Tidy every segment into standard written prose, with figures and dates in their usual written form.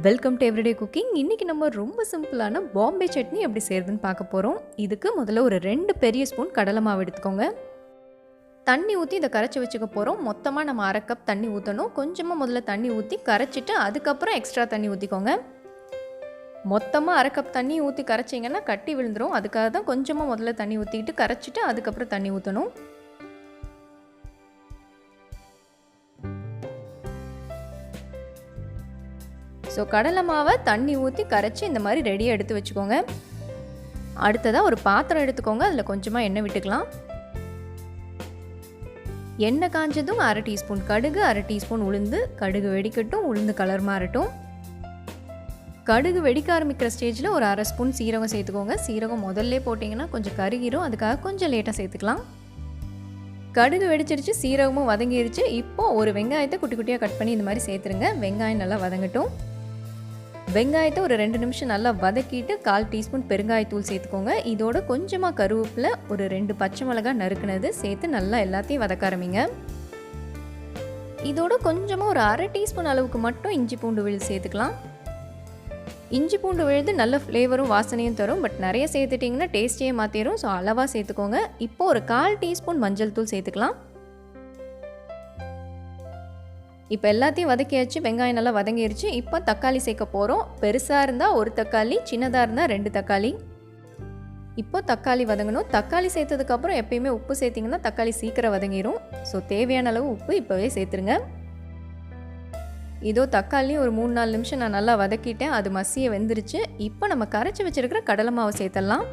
Welcome to everyday cooking. இன்றைக்கி நம்ம ரொம்ப சிம்பிளான பாம்பே சட்னி எப்படி செய்கிறதுன்னு பார்க்க போகிறோம். இதுக்கு முதல்ல ஒரு 2 பெரிய ஸ்பூன் கடலை மாவு எடுத்துக்கோங்க. தண்ணி ஊற்றி இதை கரைச்சி வச்சுக்க போகிறோம். மொத்தமாக நம்ம 1/2 கப் தண்ணி ஊற்றணும். கொஞ்சமாக முதல்ல தண்ணி ஊற்றி கரைச்சிட்டு அதுக்கப்புறம் எக்ஸ்ட்ரா தண்ணி ஊற்றிக்கோங்க. மொத்தமாக 1/2 கப் தண்ணி ஊற்றி கரைச்சிங்கன்னா கட்டி விழுந்துடும். அதுக்காக தான் கொஞ்சமாக முதல்ல தண்ணி ஊற்றிக்கிட்டு கரைச்சிட்டு அதுக்கப்புறம் தண்ணி ஊற்றணும். ஸோ கடலை மாவை தண்ணி ஊற்றி கரைச்சி இந்த மாதிரி ரெடியாக எடுத்து வச்சுக்கோங்க. அடுத்ததாக ஒரு பாத்திரம் எடுத்துக்கோங்க. அதில் கொஞ்சமாக எண்ணெய் விட்டுக்கலாம். எண்ணெய் காஞ்சதும் 1/2 டீஸ்பூன் கடுகு, 1/2 டீஸ்பூன் உளுந்து. கடுகு வெடிக்கட்டும், உளுந்து கலர் மாறட்டும். கடுகு வெடிக்க ஆரம்பிக்கிற ஸ்டேஜில் ஒரு 1/2 ஸ்பூன் சீரகம் சேர்த்துக்கோங்க. சீரகம் முதல்ல போட்டிங்கன்னா கொஞ்சம் கருகிரும், அதுக்காக கொஞ்சம் லேட்டாக சேர்த்துக்கலாம். கடுகு வெடிச்சிருச்சு, சீரகமும் வதங்கிருச்சு. இப்போது ஒரு வெங்காயத்தை குட்டி குட்டியாக கட் பண்ணி இந்த மாதிரி சேர்த்துருங்க. வெங்காயம் நல்லா வதங்கட்டும். வெங்காயத்தை ஒரு 2 நிமிஷம் நல்லா வதக்கிட்டு 1/4 டீஸ்பூன் பெருங்காயத்தூள் சேர்த்துக்கோங்க. இதோட கொஞ்சமாக கருவேப்பிலை, ஒரு 2 பச்சை மிளகாய் நறுக்குனது சேர்த்து நல்லா எல்லாத்தையும் வதக்க ஆரம்பிங்க. இதோட கொஞ்சமாக ஒரு 1/2 டீஸ்பூன் அளவுக்கு மட்டும் இஞ்சி பூண்டு விழுது சேர்த்துக்கலாம். இஞ்சி பூண்டு விழுது நல்ல ஃப்ளேவரும் வாசனையும் தரும். பட் நிறைய சேர்த்துட்டிங்கன்னா டேஸ்ட்டையே மாற்றிடும். ஸோ அளவாக சேர்த்துக்கோங்க. இப்போது ஒரு 1/4 டீஸ்பூன் மஞ்சள் தூள் சேர்த்துக்கலாம். இப்போ எல்லாத்தையும் வதக்கியாச்சு. வெங்காயம் நல்லா வதங்கிருச்சு. இப்போ தக்காளி சேர்க்க போகிறோம். பெருசாக இருந்தால் 1 தக்காளி, சின்னதாக இருந்தால் 2 தக்காளி. இப்போ தக்காளி வதங்கணும். தக்காளி சேர்த்ததுக்கப்புறம் எப்பயுமே உப்பு சேர்த்திங்கன்னா தக்காளி சீக்கிரம் வதங்கிடும். ஸோ தேவையான அளவு உப்பு இப்போவே சேர்த்துருங்க. இதோ தக்காளி ஒரு 3-4 நிமிஷம் நான் நல்லா வதக்கிட்டேன். அது மசிய வெந்துருச்சு. இப்போ நம்ம கரைச்சி வச்சுருக்கிற கடலை மாவை சேர்த்துடலாம்.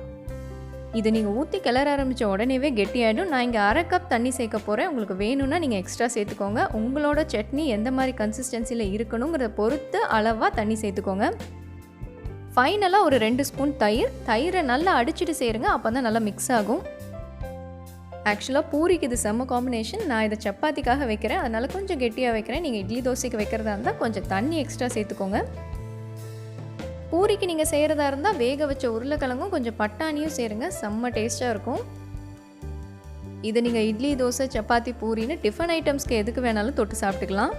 இது நீங்கள் ஊற்றி கிளற ஆரம்பித்த உடனேவே கெட்டியாகிடும். நான் இங்கே 1/2 கப் தண்ணி சேர்க்க போகிறேன். உங்களுக்கு வேணும்னா நீங்கள் எக்ஸ்ட்ரா சேர்த்துக்கோங்க. உங்களோட சட்னி எந்த மாதிரி கன்சிஸ்டன்சியில் இருக்கணுங்கிறத பொறுத்து அளவாக தண்ணி சேர்த்துக்கோங்க. ஃபைனலாக ஒரு 2 ஸ்பூன் தயிரை நல்லா அடிச்சுட்டு சேருங்க. அப்போ தான் நல்லா மிக்ஸ் ஆகும். ஆக்சுவலாக பூரிக்கு இது செம்ம காம்பினேஷன். நான் இதை சப்பாத்திக்காக வைக்கிறேன், அதனால் கொஞ்சம் கெட்டியாக வைக்கிறேன். நீங்கள் இட்லி தோசைக்கு வைக்கிறதா இருந்தால் கொஞ்சம் தண்ணி எக்ஸ்ட்ரா சேர்த்துக்கோங்க. பூரிக்கு நீங்கள் செய்கிறதா இருந்தால் வேக வச்ச உருளைக்கிழங்கும் கொஞ்சம் பட்டாணியும் சேருங்க. செம்ம டேஸ்ட்டாக இருக்கும். இதை நீங்கள் இட்லி, தோசை, சப்பாத்தி, பூரின்னு டிஃபன் ஐட்டம்ஸ்க்கு எதுக்கு வேணாலும் தொட்டு சாப்பிட்டுக்கலாம்.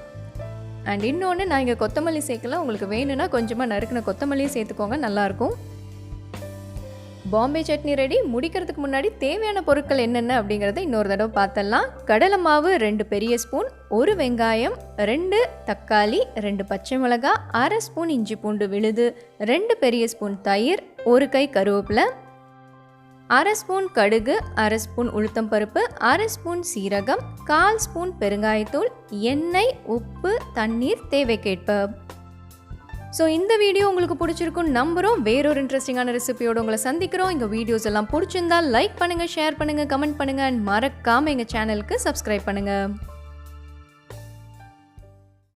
அண்ட் இன்னொன்று, நான் இங்கே கொத்தமல்லி சேர்க்கலாம். உங்களுக்கு வேணும்னா கொஞ்சமாக நறுக்கின கொத்தமல்லியும் சேர்த்துக்கோங்க, நல்லாயிருக்கும். பாம்பே சட்னி ரெடி. முடிக்கிறதுக்கு முன்னாடி தேவையான பொருட்கள் என்னென்ன அப்படிங்கிறத இன்னொரு தடவை பார்த்தலாம். கடலை மாவு 2 பெரிய ஸ்பூன், 1 வெங்காயம், 2 தக்காளி, 2 பச்சை மிளகாய், 1/2 ஸ்பூன் இஞ்சி பூண்டு விழுது, 2 பெரிய ஸ்பூன் தயிர், 1 கை கருவேப்பிலை, 1/2 ஸ்பூன் கடுகு, 1/2 ஸ்பூன் உளுத்தம் பருப்பு, 1/2 ஸ்பூன் சீரகம், 1/4 ஸ்பூன் பெருங்காயத்தூள், எண்ணெய், உப்பு, தண்ணீர் தேவைக்கேற்ப. ஸோ இந்த வீடியோ உங்களுக்கு பிடிச்சிருக்குன்னு நம்புகிறோம். வேறொரு இன்ட்ரெஸ்டிங்கான ரெசிபியோடு உங்களை சந்திக்கிறோம். எங்கள் வீடியோஸ் எல்லாம் பிடிச்சிருந்தால் லைக் பண்ணுங்கள், ஷேர் பண்ணுங்கள், கமெண்ட் பண்ணுங்கள். அண்ட் மறக்காமல் எங்கள் சேனலுக்கு சப்ஸ்கிரைப் பண்ணுங்கள்.